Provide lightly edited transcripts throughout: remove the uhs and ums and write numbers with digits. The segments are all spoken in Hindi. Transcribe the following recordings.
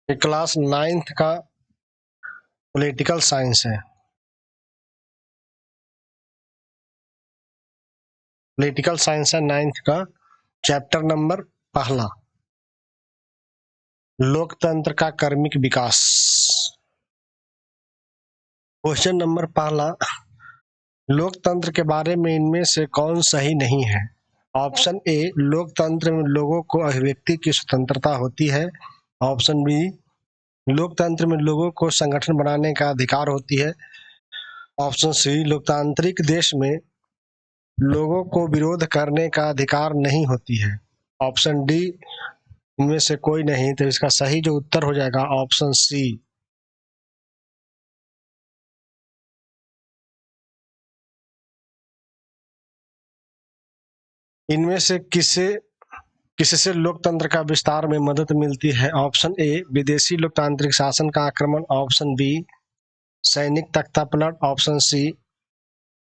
ये क्लास 9th का पॉलिटिकल साइंस है। पॉलिटिकल साइंस है 9th का, चैप्टर नंबर पहला, लोकतंत्र का कर्मिक विकास। क्वेश्चन नंबर पहला, लोकतंत्र के बारे में इनमें से कौन सही नहीं है? ऑप्शन ए, लोकतंत्र में लोगों को अभिव्यक्ति की स्वतंत्रता होती है। ऑप्शन बी, लोकतंत्र में लोगों को संगठन बनाने का अधिकार होती है। ऑप्शन सी, लोकतांत्रिक देश में लोगों को विरोध करने का अधिकार नहीं होती है। ऑप्शन डी, इनमें से कोई नहीं। तो इसका सही जो उत्तर हो जाएगा ऑप्शन सी। इनमें से किससे लोकतंत्र का विस्तार में मदद मिलती है? ऑप्शन ए, विदेशी लोकतांत्रिक शासन का आक्रमण। ऑप्शन बी, सैनिक तख्तापलट। ऑप्शन सी,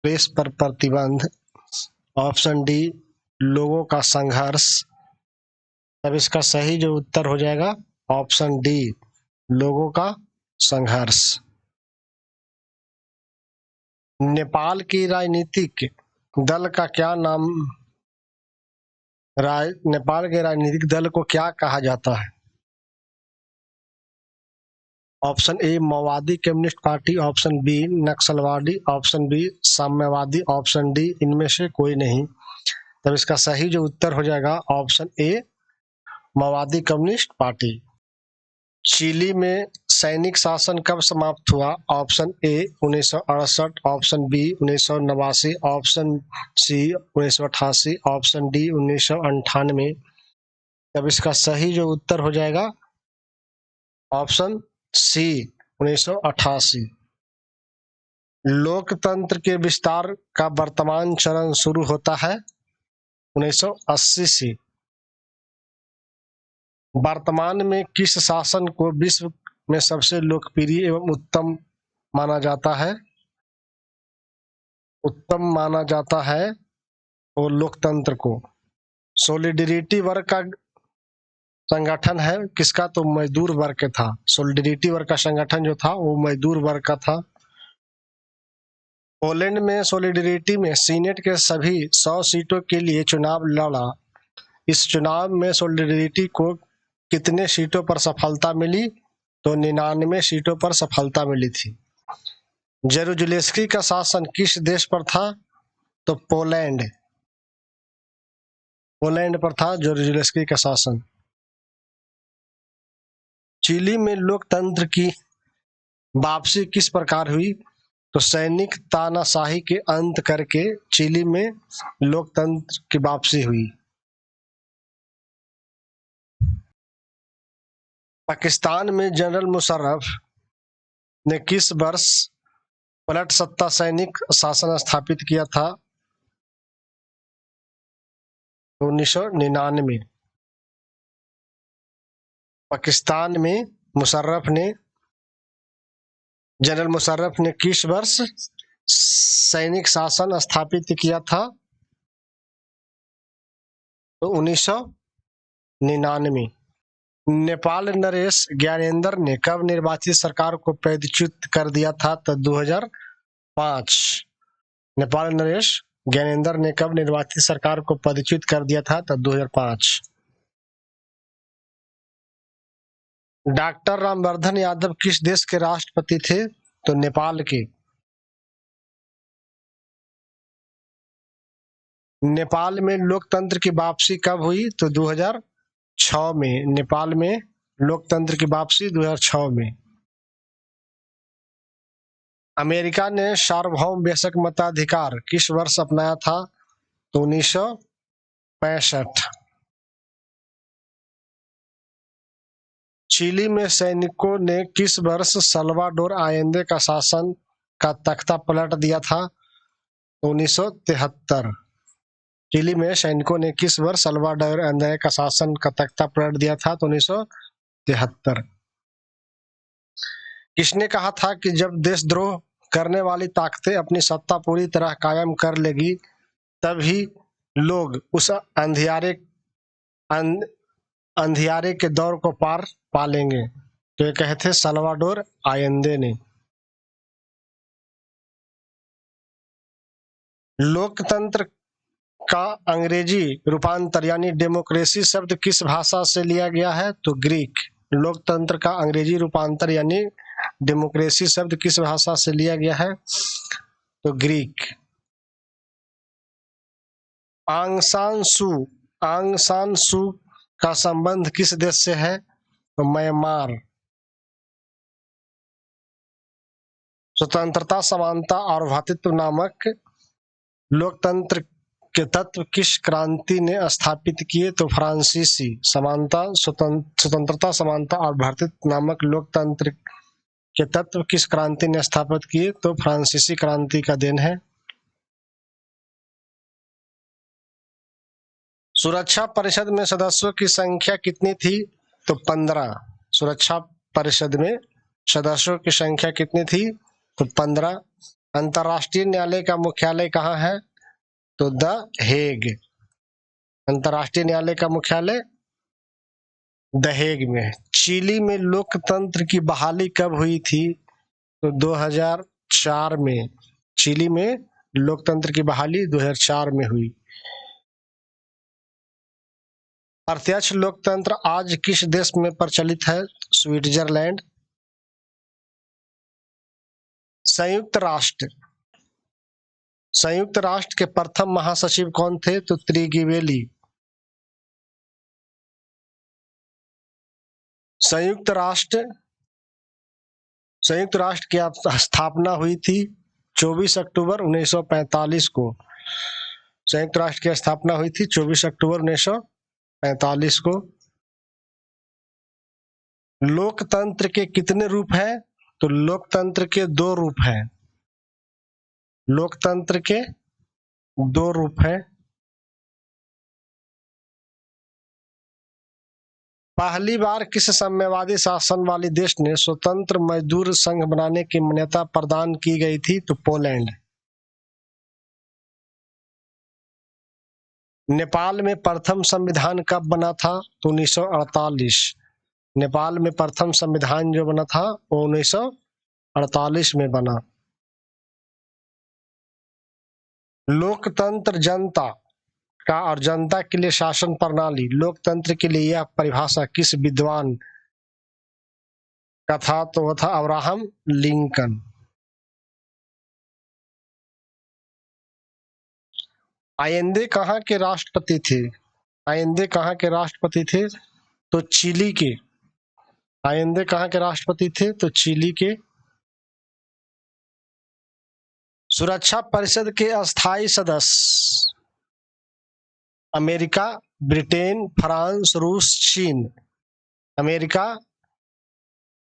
प्रेस पर प्रतिबंध। ऑप्शन डी, लोगों का संघर्ष। तब इसका सही जो उत्तर हो जाएगा ऑप्शन डी, लोगों का संघर्ष। नेपाल की राजनीतिक दल का क्या नाम? नेपाल के राजनीतिक दल को क्या कहा जाता है? ऑप्शन ए, माओवादी कम्युनिस्ट पार्टी। ऑप्शन बी, नक्सलवादी। ऑप्शन बी, साम्यवादी। ऑप्शन डी, इनमें से कोई नहीं। तब इसका सही जो उत्तर हो जाएगा ऑप्शन ए, माओवादी कम्युनिस्ट पार्टी। चिली में सैनिक शासन कब समाप्त हुआ? Option A, 1968। Option B, 1989। Option C, 1988। Option D, 1998। तब इसका सही जो उत्तर हो जाएगा ऑप्शन सी, 1988। लोकतंत्र के विस्तार का वर्तमान चरण शुरू होता है 1980 से। वर्तमान में किस शासन को विश्व में सबसे लोकप्रिय एवं उत्तम माना जाता है? उत्तम माना जाता है और लोकतंत्र को सोलिडरिटी वर्ग का संगठन है। किसका? तो मजदूर वर्ग का था। सोलिडरिटी वर्ग का संगठन जो था वो मजदूर वर्ग का था। पोलैंड में सोलिडरिटी में सीनेट के सभी 100 सीटों के लिए चुनाव लड़ा। इस चुनाव में सोलिडरिटी को कितने सीटों पर सफलता मिली? तो 99 सीटों पर सफलता मिली थी। जेरुजलेस्की का शासन किस देश पर था? तो पोलैंड पर था जेरुजलेस्की का शासन। चिली में लोकतंत्र की वापसी किस प्रकार हुई? तो सैनिक तानाशाही के अंत करके चिली में लोकतंत्र की वापसी हुई। पाकिस्तान में जनरल मुशर्रफ ने किस वर्ष पलट सत्ता सैनिक शासन स्थापित किया था? 1999। पाकिस्तान में जनरल मुशर्रफ ने किस वर्ष सैनिक शासन स्थापित किया था? तो 1999। नेपाल नरेश ज्ञानेंद्र ने कब निर्वाचित सरकार को पदच्युत कर दिया था? तो 2005। नेपाल नरेश ज्ञानेंद्र ने कब निर्वाचित सरकार को पदच्युत कर दिया था? तो 2005। डॉक्टर रामवर्धन यादव किस देश के राष्ट्रपति थे? तो नेपाल के। नेपाल में लोकतंत्र की वापसी कब हुई? तो 2006 में। नेपाल में लोकतंत्र की वापसी 2006 में। अमेरिका ने सार्वभौम बेशक मताधिकार किस वर्ष अपनाया था? तो 1965। चिली में सैनिकों ने किस वर्ष सल्वाडोर आयेंदे का शासन का तख्ता पलट दिया था? 1973। चिली में सैनिकों ने किस वर्ष सल्वाडोर आयेंदे का शासन का तख्ता पलट दिया था? तो 1973। किसने कहा था कि जब देशद्रोह करने वाली ताकतें अपनी सत्ता पूरी तरह कायम कर लेगी तभी लोग उस अंधियारे के दौर को पार पा लेंगे? तो ये कहे थे साल्वाडोर आयेंदे ने। लोकतंत्र का अंग्रेजी रूपांतर यानी डेमोक्रेसी शब्द किस भाषा से लिया गया है? तो ग्रीक। लोकतंत्र का अंग्रेजी रूपांतर यानी डेमोक्रेसी शब्द किस भाषा से लिया गया है? तो ग्रीक। आंग सान सू का संबंध किस देश से है? तो म्यांमार। स्वतंत्रता, समानता और भ्रातृत्व नामक लोकतंत्र के तत्व किस क्रांति ने स्थापित किए? तो फ्रांसीसी। स्वतंत्रता, समानता और भ्रातृत्व नामक लोकतंत्र के तत्व किस क्रांति ने स्थापित किए? तो फ्रांसीसी क्रांति का देन है। सुरक्षा परिषद में सदस्यों की संख्या कितनी थी? तो 15। सुरक्षा परिषद में सदस्यों की संख्या कितनी थी? तो 15। अंतर्राष्ट्रीय न्यायालय का मुख्यालय कहाँ है? तो द हेग। अंतर्राष्ट्रीय न्यायालय का मुख्यालय द हेग में है। चिली में लोकतंत्र की बहाली कब हुई थी? तो 2004 में। चिली में लोकतंत्र की बहाली 2004 में हुई। प्रत्यक्ष लोकतंत्र आज किस देश में प्रचलित है? स्विट्जरलैंड। संयुक्त राष्ट्र के प्रथम महासचिव कौन थे? तो त्रिगिवेली। संयुक्त राष्ट्र की स्थापना हुई थी 24 अक्टूबर 1945 को। संयुक्त राष्ट्र की स्थापना हुई थी 24 अक्टूबर 1945 को। लोकतंत्र के कितने रूप हैं? तो लोकतंत्र के 2 रूप हैं। लोकतंत्र के 2 रूप हैं। पहली बार किस साम्यवादी शासन वाले देश ने स्वतंत्र मजदूर संघ बनाने की मान्यता प्रदान की गई थी? तो पोलैंड। नेपाल में प्रथम संविधान कब बना था? तो 1948। नेपाल में प्रथम संविधान जो बना था वो 1948 में बना। लोकतंत्र जनता का और जनता के लिए शासन प्रणाली, लोकतंत्र के लिए यह परिभाषा किस विद्वान का था? तो वह था अब्राहम लिंकन। आयेंदे कहाँ के राष्ट्रपति थे? आयेंदे कहाँ के राष्ट्रपति थे? तो चिली के। आयेंदे कहाँ के राष्ट्रपति थे? तो चिली के। सुरक्षा परिषद के अस्थायी सदस्य अमेरिका, ब्रिटेन, फ्रांस, रूस, चीन। अमेरिका,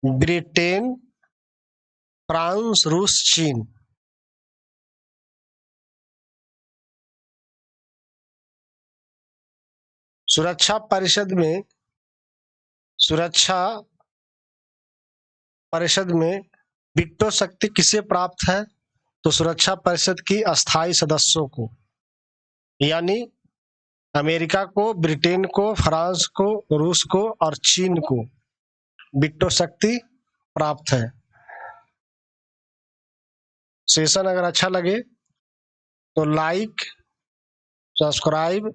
ब्रिटेन, फ्रांस, रूस, चीन। सुरक्षा परिषद में वीटो शक्ति किसे प्राप्त है? तो सुरक्षा परिषद की अस्थायी सदस्यों को, यानी अमेरिका को, ब्रिटेन को, फ्रांस को, रूस को और चीन को वीटो शक्ति प्राप्त है। सेशन अगर अच्छा लगे तो लाइक, सब्सक्राइब,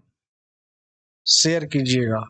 शेयर कीजिएगा।